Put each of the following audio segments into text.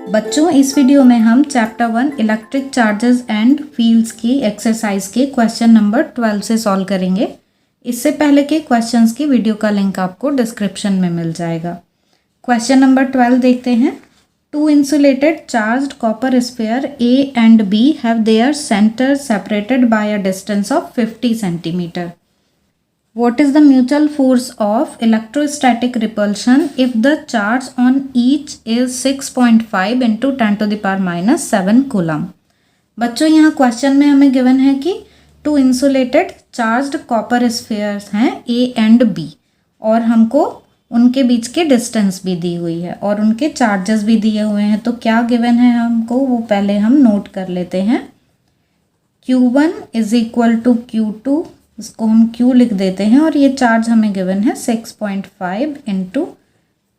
बच्चों, इस वीडियो में हम chapter 1 electric charges and fields की एक्सरसाइज के क्वेश्चन नंबर 12 से सॉल्व करेंगे। इससे पहले के क्वेश्चंस की वीडियो का लिंक आपको डिस्क्रिप्शन में मिल जाएगा। क्वेश्चन नंबर 12 देखते हैं। Two insulated charged copper sphere A and B have their center separated by a distance of 50 centimeter. What is the mutual force of electrostatic repulsion if the charge on each is 6.5 into 10 to the power minus 7 coulomb? बच्चों, यहाँ question में हमें given है कि two insulated charged copper spheres हैं A and B और हमको उनके बीच के डिस्टेंस भी दी हुई है और उनके चार्जेस भी दिए हुए हैं। तो क्या गिवन है हमको वो पहले हम नोट कर लेते हैं। Q1 is equal to Q2, इसको हम Q लिख देते हैं और ये चार्ज हमें गिवन है 6.5 into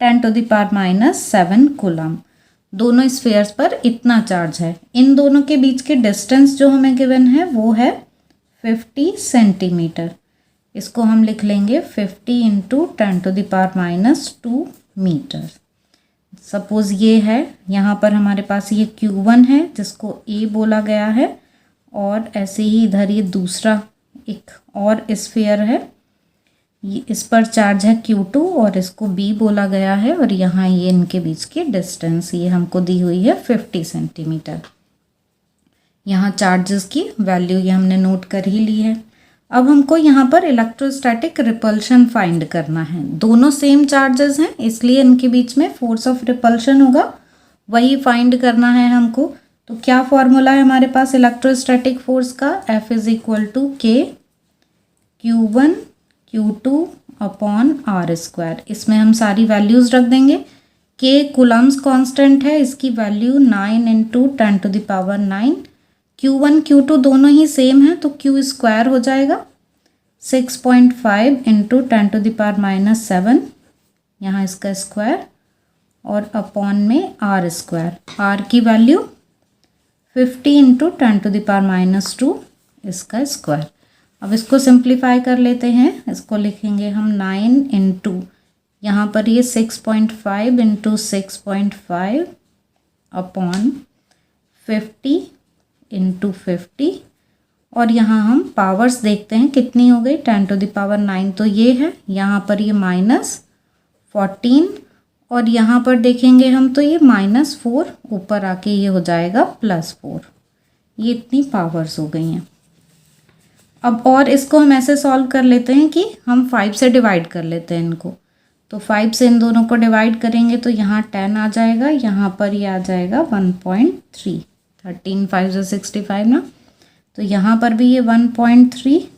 10 to the power minus 7 coulomb. दोनों स्फीयर्स पर इतना चार्ज है। इन दोनों के बीच के डिस्टेंस जो हमें गिवन है वो है 50 सेंटीमीटर। इसको हम लिख लेंगे 50 into 10 to the power minus 2 metre. Suppose ये है, यहाँ पर हमारे पास ये Q1 है जिसको A बोला गया है और ऐसे ही इधर ये दूसरा एक और स्फीयर है, इस पर चार्ज है Q2 और इसको B बोला गया है और यहाँ ये इनके बीच की डिस्टेंस ये हमको दी हुई है 50 सेंटीमीटर। यहाँ चार्जेस की वैल्यू ये हमने नोट कर ही ली है। अब हमको यहाँ पर इलेक्ट्रोस्टैटिक रिपल्शन फाइंड करना है। दोनों सेम चार्जेस हैं इसलिए इनके बीच में फोर्स ऑफ रिपल्शन होगा, वही फाइंड करना है हमको। तो क्या फॉर्मूला है हमारे पास इलेक्ट्रोस्टैटिक फोर्स का? F is equal to K Q1 Q2 upon R square. इसमें हम सारी वैल्यूज़ रख देंगे। K कूलम्स कांस्टेंट है, इसकी value 9 into 10 to the power 9। Q1 Q2 दोनों ही सेम है तो Q स्क्वायर हो जाएगा 6.5 into 10 to the power minus 7, यहाँ इसका स्क्वायर और अपॉन में R स्क्वायर। R की value 50 into 10 to the power minus 2, इसका स्क्वायर। अब इसको सिंप्लीफाई कर लेते हैं। इसको लिखेंगे हम 9 इंटू, यहाँ पर ये 6.5 इंटू 6.5 अपॉन 50 इंटू 50 और यहाँ हम पावर्स देखते हैं कितनी हो गई, 10 टू द पावर 9 तो ये है, यहाँ पर ये माइनस 14 और यहाँ पर देखेंगे हम तो ये -4 ऊपर आके ये हो जाएगा +4। ये इतनी पावर्स हो गई हैं। अब और इसको हम ऐसे सॉल्व कर लेते हैं कि हम 5 से डिवाइड कर लेते हैं इनको। तो 5 से इन दोनों को डिवाइड करेंगे तो यहाँ 10 आ जाएगा, यहाँ पर ये आ जाएगा 1.3। 13 5 से 65 ना, तो यहाँ पर भी ये 1.3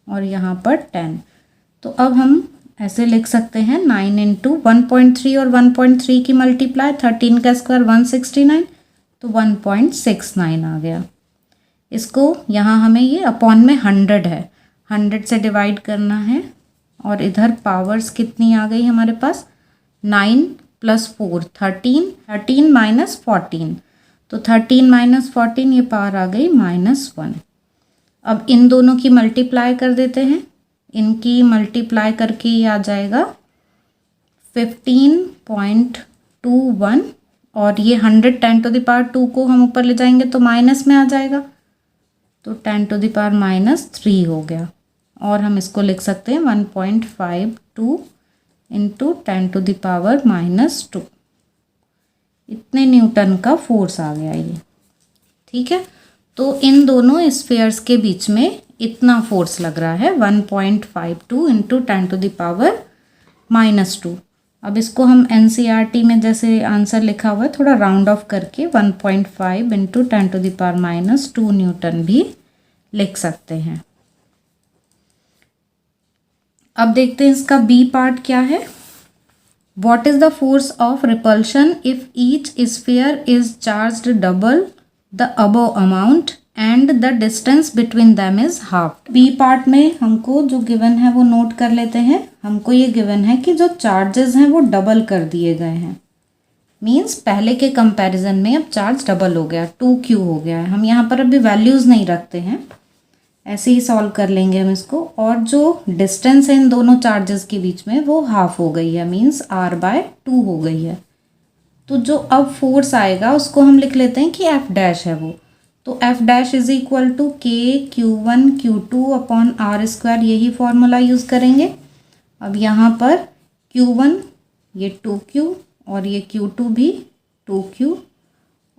और यहाँ पर 10। तो अब हम ऐसे लिख सकते हैं 9 इंटू 1.3 और 1.3 की मल्टीप्लाई, 13 का स्क्वायर 169 तो 1.69 आ गया। इसको यहाँ हमें ये अपॉन में 100 है, 100 से डिवाइड करना है और इधर पावर्स कितनी आ गई हमारे पास, 9 + 4 13, 13 माइनस 14 तो 13 माइनस 14 ये पावर आ गई -1। अब इन दोनों की मल्टीप्लाई कर देते हैं, इनकी मल्टीप्लाई करके ये आ जाएगा 15.21 और ये 100 10 टू द पावर 2 को हम ऊपर ले जाएंगे तो माइनस में आ जाएगा, तो 10 टू द पावर -3 हो गया। और हम इसको लिख सकते हैं 1.52 इंटू 10 टू द पावर -2। इतने न्यूटन का फोर्स आ गया ये। ठीक है, तो इन दोनों स्फीयर्स के बीच में इतना फोर्स लग रहा है 1.52 इंटू 10 टू द पावर -2। अब इसको हम NCERT में जैसे आंसर लिखा हुआ है थोड़ा राउंड ऑफ करके 1.5 into 10 to the power -2 newton भी लिख सकते हैं। अब देखते हैं इसका B पार्ट क्या है। What is the force of repulsion if each sphere is charged double the above amount and the distance between them is half? B part में हमको जो गिवन है वो नोट कर लेते हैं। हमको ये गिवन है कि जो चार्जेस हैं वो डबल कर दिए गए हैं, मीन्स पहले के कंपैरिजन में अब चार्ज डबल हो गया, 2Q हो गया है। हम यहाँ पर अभी वैल्यूज़ नहीं रखते हैं, ऐसे ही सॉल्व कर लेंगे हम इसको। और जो डिस्टेंस है इन दोनों चार्जेस के बीच में वो हाफ हो गई है, मीन्स R/2 हो गई है। तो जो अब फोर्स आएगा उसको हम लिख लेते हैं कि एफ डैश है वो। तो F dash is equal to K(Q1)(Q2) upon r², यही फॉर्मूला यूज़ करेंगे। अब यहाँ पर Q1 ये 2Q और ये Q2 भी 2Q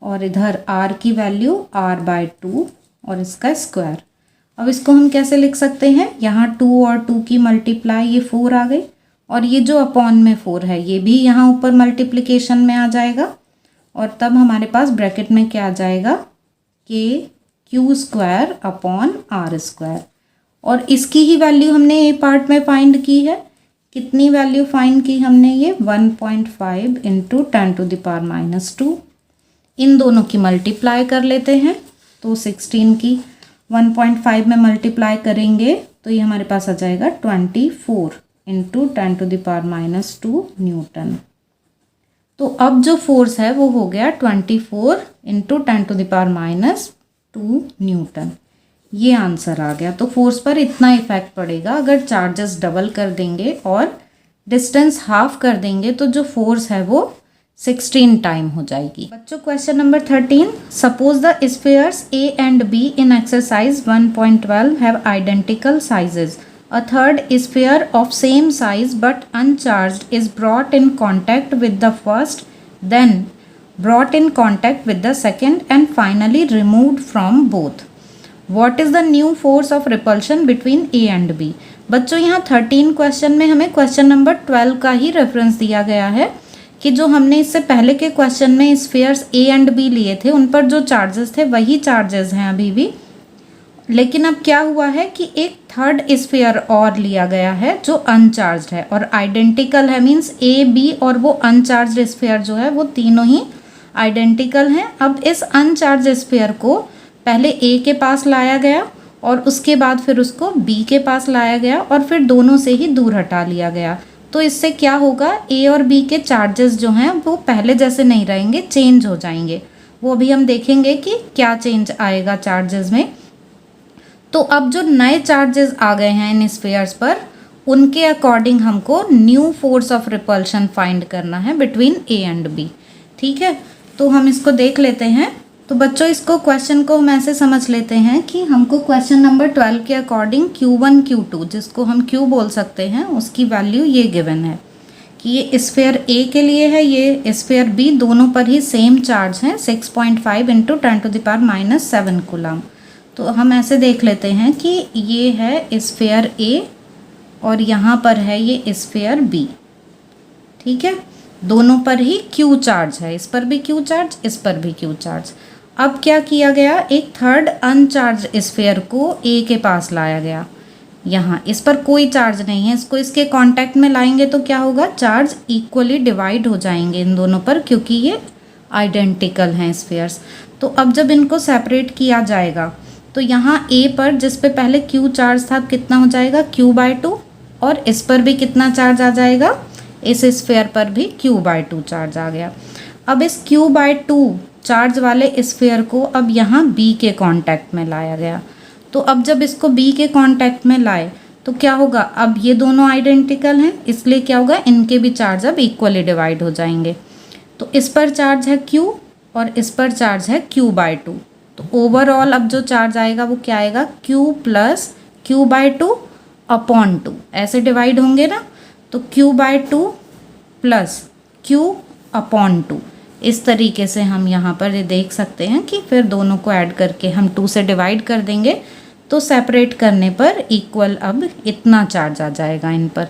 और इधर R की वैल्यू R/2 और इसका स्क्वायर। अब इसको हम कैसे लिख सकते हैं, यहाँ 2 और 2 की मल्टीप्लाई, ये 4 आ गई, और ये जो अपॉन में 4 है ये भी यहाँ ऊपर मल्टीप्लिकेशन में आ जाएगा, और तब हमारे पास ब्रैकेट में क्या आ जाएगा, KQ² अपॉन R²। और इसकी ही वैल्यू हमने ए पार्ट में फाइंड की है। कितनी वैल्यू फाइंड की हमने, ये 1.5 इंटू 10⁻²। इन दोनों की मल्टीप्लाई कर लेते हैं, तो 16 की 1.5 में मल्टीप्लाई करेंगे तो ये हमारे पास आ जाएगा 24 इंटू 10⁻² न्यूटन। तो अब जो फोर्स है वो हो गया 24 इंटू 10⁻² न्यूटन। ये आंसर आ गया। तो फोर्स पर इतना इफेक्ट पड़ेगा। अगर चार्जेस डबल कर देंगे और डिस्टेंस हाफ कर देंगे तो जो फोर्स है वो 16 टाइम हो जाएगी। बच्चों question number 13, suppose the spheres A and B in exercise 1.12 have identical sizes. A third sphere of same size but uncharged is brought in contact with the first, then brought in contact with the second and finally removed from both. What is the new force of repulsion between A and B? बच्चों यहाँ 13 question में हमें question number 12 का ही reference दिया गया है कि जो हमने इससे पहले के क्वेश्चन में स्फीयर्स A एंड B लिए थे उन पर जो चार्जेस थे वही चार्जेस हैं अभी भी, लेकिन अब क्या हुआ है कि एक थर्ड स्फीयर और लिया गया है जो अनचार्ज्ड है और आइडेंटिकल है, मींस ए बी और वो अनचार्ज्ड स्फीयर जो है वो तीनों ही आइडेंटिकल हैं। अब इस अनचार्ज्ड स्फीयर को पहले ए के पास लाया गया और उसके बाद फिर उसको बी के पास लाया गया और फिर दोनों से ही दूर हटा लिया गया। तो इससे क्या होगा, ए और बी के चार्जेस जो हैं वो पहले जैसे नहीं रहेंगे, चेंज हो जाएंगे। वो अभी हम देखेंगे कि क्या चेंज आएगा चार्जेस में। तो अब जो नए चार्जेस आ गए हैं इन स्फीयर्स पर, उनके अकॉर्डिंग हमको new force of repulsion find करना है बिटवीन ए एंड बी। ठीक है, तो हम इसको देख लेते हैं। तो बच्चों इसको क्वेश्चन को हम ऐसे समझ लेते हैं कि हमको क्वेश्चन नंबर 12 के अकॉर्डिंग Q1 Q2 जिसको हम Q बोल सकते हैं उसकी वैल्यू ये गिवन है कि ये स्फीयर A के लिए है, ये स्फीयर B, दोनों पर ही सेम चार्ज है 6.5 इंटू 10⁻⁷ कूलम। तो हम ऐसे देख लेते हैं कि ये है स्फीयर A और यहाँ पर है ये स्फीयर B। ठीक है, दोनों पर ही Q चार्ज है, इस पर भी Q चार्ज, इस पर भी Q चार्ज। अब क्या किया गया, एक थर्ड अनचार्ज स्फीयर को A के पास लाया गया। यहाँ इस पर कोई चार्ज नहीं है, इसको इसके कांटेक्ट में लाएंगे तो क्या होगा, चार्ज इक्वली डिवाइड हो जाएंगे इन दोनों पर क्योंकि ये आइडेंटिकल हैं स्फीयर्स। तो अब जब इनको सेपरेट किया जाएगा तो यहाँ A पर जिस पे पहले Q चार्ज था कितना हो जाएगा, Q/2, और इस पर भी कितना चार्ज आ जाएगा, इस स्फीयर पर भी Q/2 चार्ज आ गया। अब इस Q/2 चार्ज वाले स्फीयर को अब यहाँ B के कांटेक्ट में लाया गया। तो अब जब इसको B के कांटेक्ट में लाए तो क्या होगा, अब ये दोनों आइडेंटिकल हैं इसलिए क्या होगा, इनके भी चार्ज अब इक्वली डिवाइड हो जाएंगे। तो इस पर चार्ज है Q और इस पर चार्ज है Q/2। तो ओवरऑल अब जो चार्ज आएगा वो क्या आएगा, Q प्लस Q/2 अपॉन 2, ऐसे डिवाइड होंगे ना। तो Q/2 प्लस Q अपॉन 2, इस तरीके से हम यहाँ पर ये देख सकते हैं कि फिर दोनों को ऐड करके हम 2 से डिवाइड कर देंगे तो सेपरेट करने पर इक्वल अब इतना चार्ज आ जाएगा इन पर।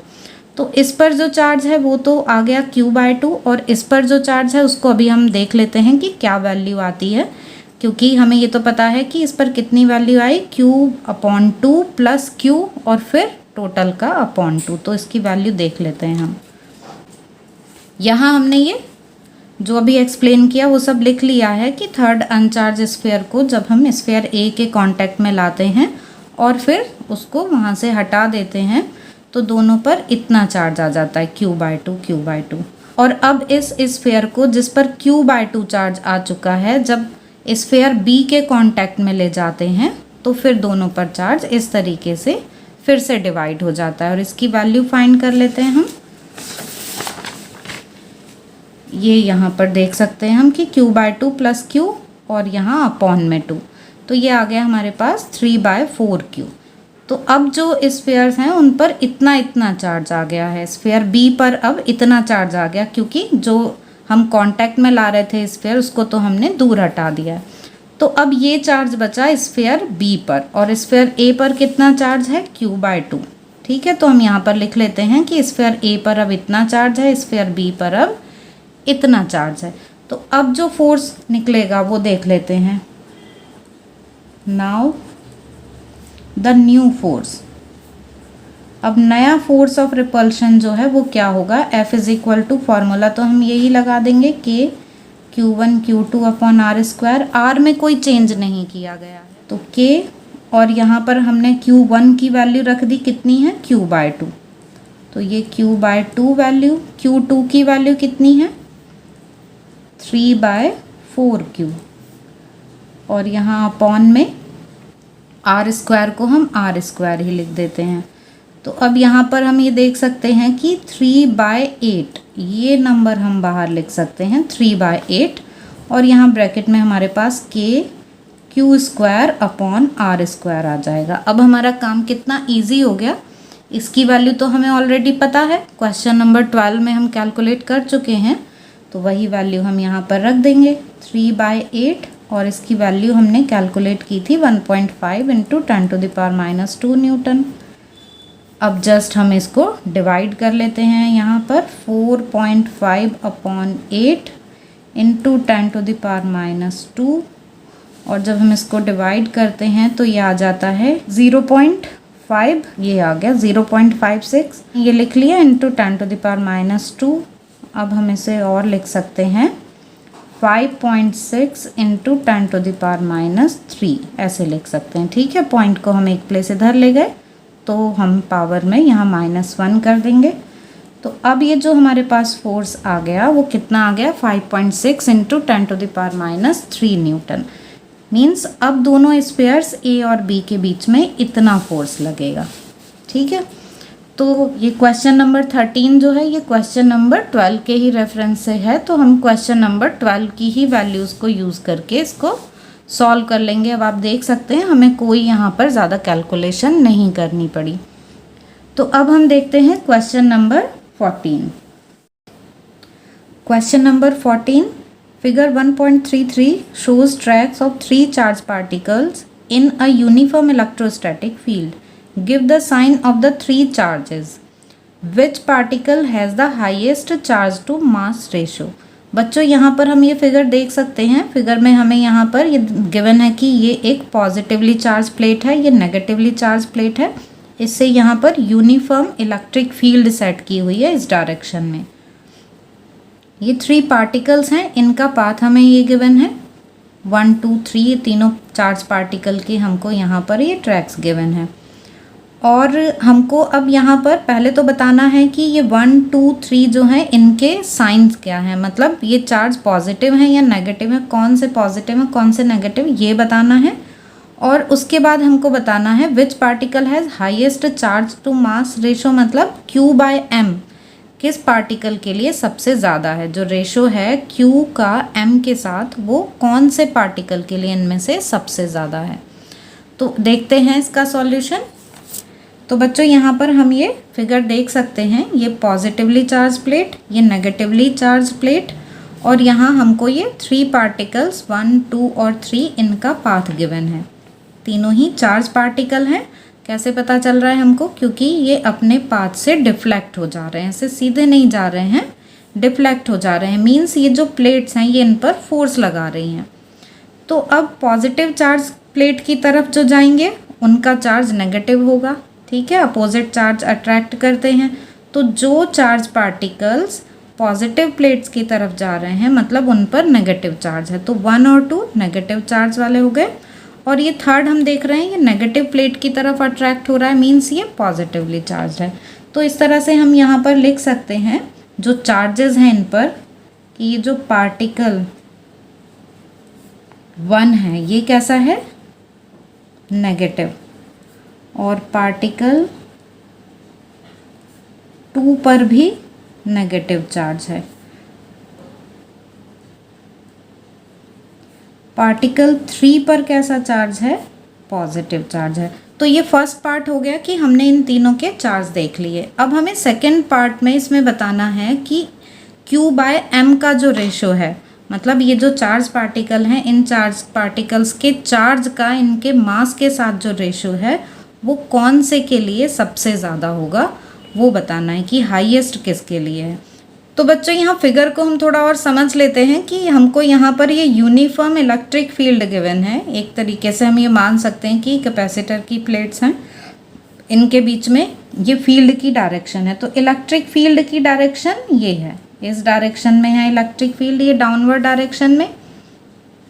तो इस पर जो चार्ज है वो तो आ गया Q/2 और इस पर जो चार्ज है उसको अभी हम देख लेते हैं कि क्या वैल्यू आती है, क्योंकि हमें ये तो पता है कि इस पर कितनी वैल्यू आई, Q/2 प्लस Q और फिर टोटल का अपॉन 2। तो इसकी वैल्यू देख लेते हैं हम। यहाँ हमने ये जो अभी एक्सप्लेन किया वो सब लिख लिया है कि थर्ड अनचार्ज स्फीयर को जब हम स्फीयर A के कांटेक्ट में लाते हैं और फिर उसको वहाँ से हटा देते हैं तो दोनों पर इतना चार्ज आ जाता है Q/2। और अब इस स्फीयर को जिस पर Q/2 चार्ज आ चुका है जब स्फीयर B के कांटेक्ट में ले जाते हैं तो फिर दोनों पर चार्ज इस तरीके से फिर से डिवाइड हो जाता है। और इसकी वैल्यू फाइंड कर लेते हैं हम। ये यहाँ पर देख सकते हैं हम कि q/2 प्लस q और यहाँ अपॉन में 2, तो ये आ गया हमारे पास 3/4q। तो अब जो स्फीयर्स हैं उन पर इतना इतना चार्ज आ गया है, स्फीयर बी पर अब इतना चार्ज आ गया, क्योंकि जो हम कांटेक्ट में ला रहे थे स्फीयर उसको तो हमने दूर हटा दिया। तो अब ये चार्ज बचा स्फीयर बी पर, और स्फीयर ए पर कितना चार्ज है, q/2। ठीक है, तो हम यहाँ पर लिख लेते हैं कि स्फीयर ए पर अब इतना चार्ज है, स्फीयर बी पर अब इतना चार्ज है। तो अब जो फोर्स निकलेगा वो देख लेते हैं। नाउ द न्यू फोर्स, अब नया फोर्स ऑफ रिपल्शन जो है वो क्या होगा, F is equal to formula तो हम यही लगा देंगे K Q1 Q2 upon R square. R में कोई चेंज नहीं किया गया है, तो K, और यहाँ पर हमने Q1 की वैल्यू रख दी, कितनी है, q/2, तो ये q/2 वैल्यू, Q2 की वैल्यू कितनी है, 3/4q, और यहाँ अपॉन में R स्क्वायर को हम R स्क्वायर ही लिख देते हैं। तो अब यहाँ पर हम ये देख सकते हैं कि 3/8 ये नंबर हम बाहर लिख सकते हैं, 3/8, और यहाँ ब्रैकेट में हमारे पास q square upon R square आ जाएगा। अब हमारा काम कितना ईजी हो गया, इसकी वैल्यू तो हमें ऑलरेडी पता है, क्वेश्चन नंबर 12 में हम कैलकुलेट कर चुके हैं, तो वही वैल्यू हम यहाँ पर रख देंगे 3/8, और इसकी वैल्यू हमने कैलकुलेट की थी 1.5 इंटू 10⁻⁻2 न्यूटन। अब जस्ट हम इसको डिवाइड कर लेते हैं, यहाँ पर 4.5 अपॉन 8 इंटू 10⁻⁻2, और जब हम इसको डिवाइड करते हैं तो ये आ जाता है 0.5, ये आ गया 0.56, ये लिख लिया, इंटू 10⁻⁻2। अब हम इसे और लिख सकते हैं 5.6 इंटू 10⁻3, ऐसे लिख सकते हैं। ठीक है, पॉइंट को हम एक प्लेस इधर ले गए, तो हम पावर में यहाँ -1 कर देंगे। तो अब ये जो हमारे पास फोर्स आ गया वो कितना आ गया, 5.6 इंटू 10⁻3 न्यूटन। मीन्स अब दोनों स्फीयर्स ए और बी के बीच में इतना फोर्स लगेगा। ठीक है, तो ये क्वेश्चन नंबर 13 जो है ये क्वेश्चन नंबर 12 के ही रेफरेंस से है, तो हम क्वेश्चन नंबर 12 की ही वैल्यूज़ को यूज़ करके इसको सॉल्व कर लेंगे। अब आप देख सकते हैं हमें कोई यहाँ पर ज़्यादा कैलकुलेशन नहीं करनी पड़ी। तो अब हम देखते हैं question number 14। Question number 14, figure 1.33 shows tracks of 3 charged particles in a uniform electrostatic field. Give the sign of the 3 charges. Which particle has the highest charge to mass ratio? बच्चों यहाँ पर हम ये फिगर देख सकते हैं, figure में हमें यहाँ पर ये गिवन है कि ये एक पॉजिटिवली चार्ज प्लेट है, ये नेगेटिवली चार्ज प्लेट है, इससे यहाँ पर यूनिफॉर्म इलेक्ट्रिक फील्ड सेट की हुई है इस डायरेक्शन में। ये 3 पार्टिकल्स हैं, इनका पाथ हमें ये गिवन है 1 2 3, तीनों चार्ज पार्टिकल के हमको यहाँ पर ये ट्रैक्स गिवन है, और हमको अब यहाँ पर पहले तो बताना है कि ये 1 2 3 जो हैं इनके साइंस क्या हैं, मतलब ये चार्ज पॉजिटिव हैं या नेगेटिव है, कौन से पॉजिटिव है कौन से नेगेटिव, ये बताना है। और उसके बाद हमको बताना है which particle has highest charge to mass ratio, मतलब Q/m किस पार्टिकल के लिए सबसे ज़्यादा है, जो रेशो है Q का m के साथ वो कौन से पार्टिकल के लिए इनमें से सबसे ज़्यादा है। तो देखते हैं इसका सॉल्यूशन। तो बच्चों यहाँ पर हम ये फिगर देख सकते हैं, ये पॉजिटिवली चार्ज प्लेट, ये नेगेटिवली चार्ज प्लेट, और यहाँ हमको ये 3 पार्टिकल्स 1 2 और 3 इनका पाथ गिवन है, तीनों ही चार्ज पार्टिकल हैं। कैसे पता चल रहा है हमको, क्योंकि ये अपने पाथ से डिफ्लेक्ट हो जा रहे हैं, ऐसे सीधे नहीं जा रहे हैं, डिफ्लेक्ट हो जा रहे हैं, मीन्स ये जो प्लेट्स हैं ये इन पर फोर्स लगा रही हैं। तो अब पॉजिटिव चार्ज प्लेट की तरफ जो जाएंगे उनका चार्ज नेगेटिव होगा, ठीक है, अपोजिट चार्ज अट्रैक्ट करते हैं। तो जो चार्ज पार्टिकल्स पॉजिटिव प्लेट्स की तरफ जा रहे हैं मतलब उन पर नेगेटिव चार्ज है, तो 1 और 2 नेगेटिव चार्ज वाले हो गए, और ये थर्ड हम देख रहे हैं ये नेगेटिव प्लेट की तरफ अट्रैक्ट हो रहा है, मीन्स ये पॉजिटिवली चार्ज है। तो इस तरह से हम यहाँ पर लिख सकते हैं जो चार्जेस हैं इन पर कि ये जो पार्टिकल 1 है ये कैसा है, नेगेटिव, और पार्टिकल 2 पर भी नेगेटिव चार्ज है। पार्टिकल 3 पर कैसा चार्ज है, पॉजिटिव चार्ज है। तो ये फर्स्ट पार्ट हो गया कि हमने इन तीनों के चार्ज देख लिए। अब हमें सेकेंड पार्ट में इसमें बताना है कि Q/m का जो रेशो है, मतलब ये जो चार्ज पार्टिकल हैं, इन चार्ज पार्टिकल्स के चार्ज का इनके मास के साथ जो रेशो है वो कौन से के लिए सबसे ज़्यादा होगा, वो बताना है कि हाईएस्ट किसके लिए है। तो बच्चों यहाँ फिगर को हम थोड़ा और समझ लेते हैं कि हमको यहाँ पर ये यूनिफॉर्म इलेक्ट्रिक फील्ड गिवन है। एक तरीके से हम ये मान सकते हैं कि कैपेसिटर की प्लेट्स हैं, इनके बीच में ये फील्ड की डायरेक्शन है। तो इलेक्ट्रिक फील्ड की डायरेक्शन ये है, इस डायरेक्शन में है इलेक्ट्रिक फील्ड, ये डाउनवर्ड डायरेक्शन में।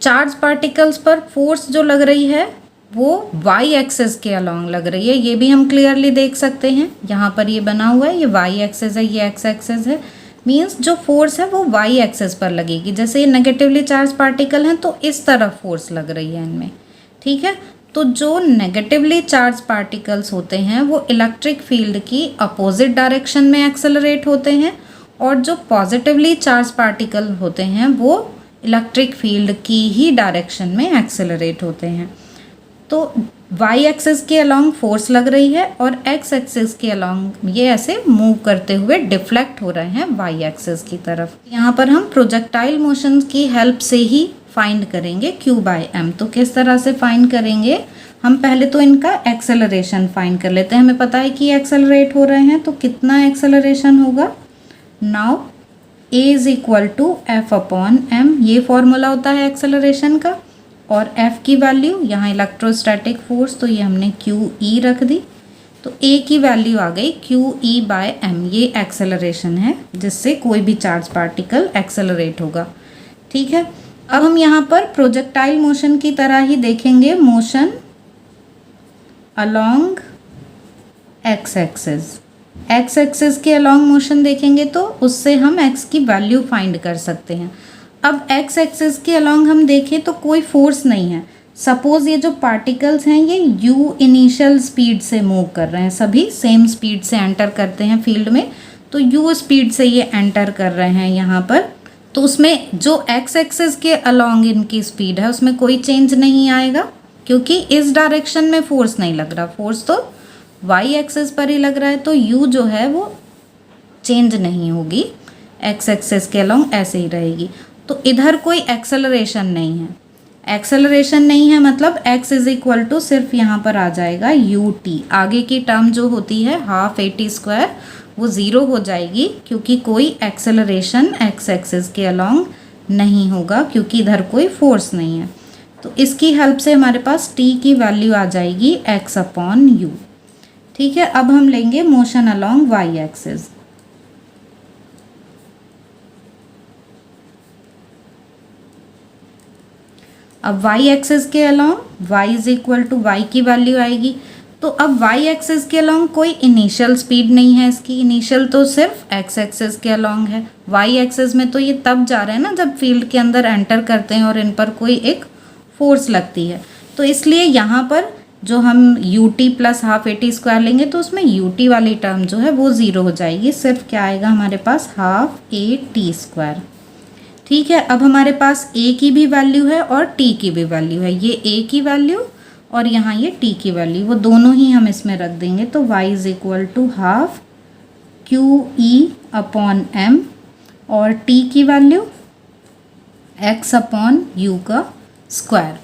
चार्ज पार्टिकल्स पर फोर्स जो लग रही है वो वाई एक्सिस के अलोंग लग रही है, ये भी हम क्लियरली देख सकते हैं। यहाँ पर ये बना हुआ है, ये वाई एक्सिस है, ये एक्स एक्सिस है। मीन्स जो फोर्स है वो वाई एक्सिस पर लगेगी। जैसे ये नेगेटिवली चार्ज पार्टिकल हैं तो इस तरफ फोर्स लग रही है इनमें, ठीक है। तो जो नेगेटिवली चार्ज पार्टिकल्स होते हैं वो इलेक्ट्रिक फील्ड की अपोजिट डायरेक्शन में एक्सेलरेट होते हैं, और जो पॉजिटिवली चार्ज पार्टिकल होते हैं वो इलेक्ट्रिक फील्ड की ही डायरेक्शन में एक्सेलरेट होते हैं। तो वाई एक्सिस के अलोंग फोर्स लग रही है और एक्स एक्सिस के अलोंग ये ऐसे मूव करते हुए डिफ्लेक्ट हो रहे हैं वाई एक्सिस की तरफ। यहाँ पर हम प्रोजेक्टाइल मोशन की हेल्प से ही फाइंड करेंगे Q/m। तो किस तरह से फाइंड करेंगे, हम पहले तो इनका एक्सेलरेशन फाइंड कर लेते हैं। हमें पता है कि एक्सेलरेट हो रहे हैं, तो कितना एक्सेलरेशन होगा। Now A is equal to F/m, ये फॉर्मूला होता है एक्सेलरेशन का। और F की वैल्यू यहाँ इलेक्ट्रोस्टैटिक फोर्स, तो ये हमने QE रख दी। तो A की वैल्यू आ गई QE/m, ये एक्सेलरेशन है जिससे कोई भी चार्ज पार्टिकल एक्सेलरेट होगा, ठीक है। अब हम यहाँ पर प्रोजेक्टाइल मोशन की तरह ही देखेंगे, motion along x axis. X axis के अलोंग मोशन देखेंगे तो उससे हम x की वैल्यू फाइंड कर सकते हैं। अब एक्स एक्सिस के अलोंग हम देखें तो कोई फोर्स नहीं है। सपोज़ ये जो पार्टिकल्स हैं ये u इनिशियल स्पीड से मूव कर रहे हैं, सभी सेम स्पीड से एंटर करते हैं फील्ड में। तो u स्पीड से ये एंटर कर रहे हैं यहाँ पर, तो उसमें जो एक्स एक्सिस के अलोंग इनकी स्पीड है उसमें कोई चेंज नहीं आएगा, क्योंकि इस डायरेक्शन में फोर्स नहीं लग रहा, फोर्स तो वाई एक्सिस पर ही लग रहा है। तो u जो है वो चेंज नहीं होगी, एक्स एक्सिस के अलोंग ऐसे ही रहेगी। तो इधर कोई एक्सेलरेशन नहीं है, एक्सेलरेशन नहीं है मतलब x इज इक्वल टू सिर्फ यहाँ पर आ जाएगा ut। आगे की टर्म जो होती है हाफ at² वो ज़ीरो हो जाएगी, क्योंकि कोई एक्सेलरेशन एक्स एक्सिस के अलोंग नहीं होगा, क्योंकि इधर कोई फोर्स नहीं है। तो इसकी हेल्प से हमारे पास t की वैल्यू आ जाएगी x/u, ठीक है। अब हम लेंगे मोशन अलोंग y एक्सिस। अब y एक्सिस के along y is equal to y की वैल्यू आएगी। तो अब y एक्सिस के अलोंग कोई इनिशियल स्पीड नहीं है इसकी, इनिशियल तो सिर्फ x एक्सिस के अलोंग है। y एक्सिस में तो ये तब जा रहे हैं ना जब फील्ड के अंदर एंटर करते हैं और इन पर कोई एक फोर्स लगती है। तो इसलिए यहाँ पर जो हम ut प्लस हाफ at² लेंगे तो उसमें ut वाली टर्म जो है वो ज़ीरो हो जाएगी, सिर्फ क्या आएगा हमारे पास हाफ at², ठीक है। अब हमारे पास a की भी वैल्यू है और t की भी वैल्यू है, ये a की वैल्यू और यहाँ ये t की वैल्यू, वो दोनों ही हम इसमें रख देंगे। तो y is equal to half QE/m और t की वैल्यू x/u का स्क्वायर।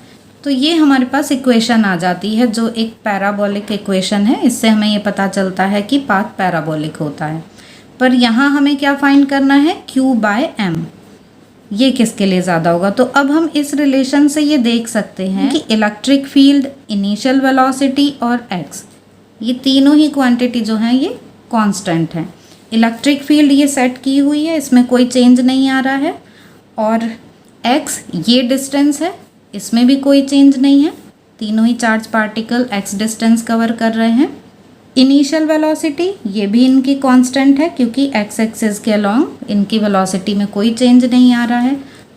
तो ये हमारे पास इक्वेशन आ जाती है जो एक पैराबोलिक इक्वेशन है। इससे हमें ये पता चलता है कि पाथ पैराबोलिक होता है। पर यहाँ हमें क्या फाइंड करना है, Q/m, ये किसके लिए ज़्यादा होगा। तो अब हम इस रिलेशन से ये देख सकते हैं कि इलेक्ट्रिक फील्ड, इनिशियल वेलोसिटी और x, ये तीनों ही क्वांटिटी जो हैं ये कांस्टेंट हैं। इलेक्ट्रिक फील्ड ये सेट की हुई है, इसमें कोई चेंज नहीं आ रहा है, और x ये डिस्टेंस है, इसमें भी कोई चेंज नहीं है। तीनों ही charge particle x distance cover कर रहे हैं। इनिशियल वेलोसिटी ये भी इनकी कांस्टेंट है, क्योंकि एक्स एक्सिस के अलोंग इनकी वेलोसिटी में कोई चेंज नहीं आ रहा है।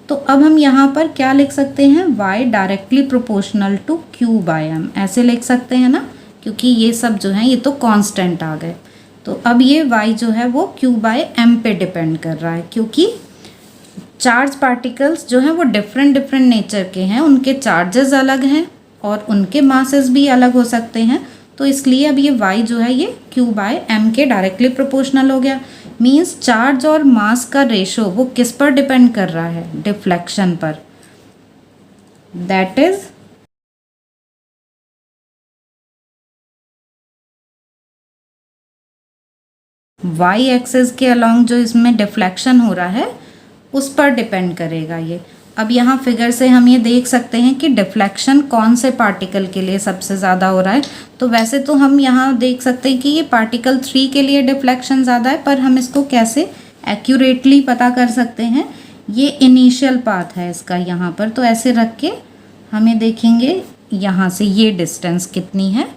तो अब हम यहाँ पर क्या लिख सकते हैं, y directly proportional to Q/m, ऐसे लिख सकते हैं ना, क्योंकि ये सब जो हैं ये तो कांस्टेंट आ गए। तो अब ये y जो है वो Q/m पे डिपेंड कर रहा है, क्योंकि चार्ज पार्टिकल्स जो हैं वो डिफरेंट डिफरेंट नेचर के हैं, उनके चार्जेस अलग हैं और उनके मासेस भी अलग हो सकते हैं। तो इसलिए अब ये y जो है ये q/m के डायरेक्टली प्रोपोर्शनल हो गया। मींस चार्ज और मास का रेशो वो किस पर डिपेंड कर रहा है? डिफ्लेक्शन पर। दैट इज y एक्सिस के अलोंग जो इसमें डिफ्लेक्शन हो रहा है उस पर डिपेंड करेगा ये। अब यहाँ फिगर से हम ये देख सकते हैं कि डिफ्लेक्शन कौन से पार्टिकल के लिए सबसे ज़्यादा हो रहा है। तो वैसे तो हम यहाँ देख सकते हैं कि ये पार्टिकल 3 के लिए डिफ्लेक्शन ज़्यादा है, पर हम इसको कैसे एक्यूरेटली पता कर सकते हैं? ये इनिशियल पाथ है इसका यहाँ पर, तो ऐसे रख के हमें देखेंगे यहाँ से ये डिस्टेंस कितनी है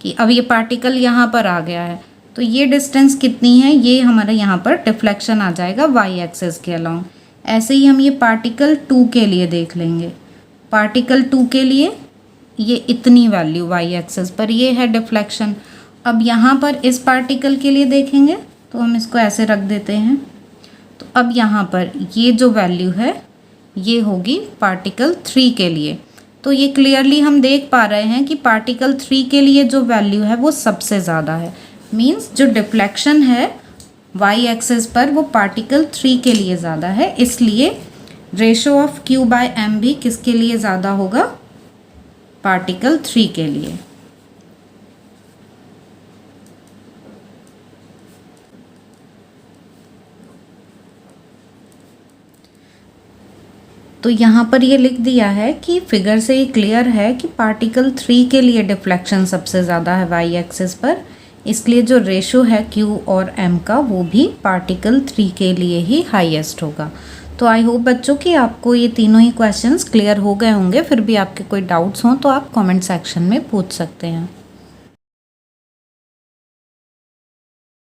कि अब ये पार्टिकल यहाँ पर आ गया है, तो ये डिस्टेंस कितनी है, ये हमारे यहाँ पर डिफ्लेक्शन आ जाएगा y एक्सिस के अलोंग। ऐसे ही हम ये पार्टिकल 2 के लिए देख लेंगे। पार्टिकल 2 के लिए ये इतनी वैल्यू y एक्सिस पर, ये है डिफ्लेक्शन। अब यहाँ पर इस पार्टिकल के लिए देखेंगे तो हम इसको ऐसे रख देते हैं। तो अब यहाँ पर ये जो वैल्यू है ये होगी पार्टिकल 3 के लिए। तो ये क्लियरली हम देख पा रहे हैं कि पार्टिकल 3 के लिए जो वैल्यू है वो सबसे ज़्यादा है। मीन्स जो डिफ्लेक्शन है y एक्सिस पर वो पार्टिकल 3 के लिए ज़्यादा है, इसलिए रेशो ऑफ q/m भी किसके लिए ज़्यादा होगा? पार्टिकल 3 के लिए। तो यहाँ पर ये लिख दिया है कि फिगर से ये क्लियर है कि पार्टिकल 3 के लिए डिफ्लेक्शन सबसे ज़्यादा है y एक्सिस पर, इसलिए जो रेशो है q और m का वो भी पार्टिकल 3 के लिए ही हाईएस्ट होगा। तो आई होप बच्चों कि आपको ये तीनों ही क्वेश्चंस क्लियर हो गए होंगे। फिर भी आपके कोई डाउट्स हों तो आप कमेंट सेक्शन में पूछ सकते हैं।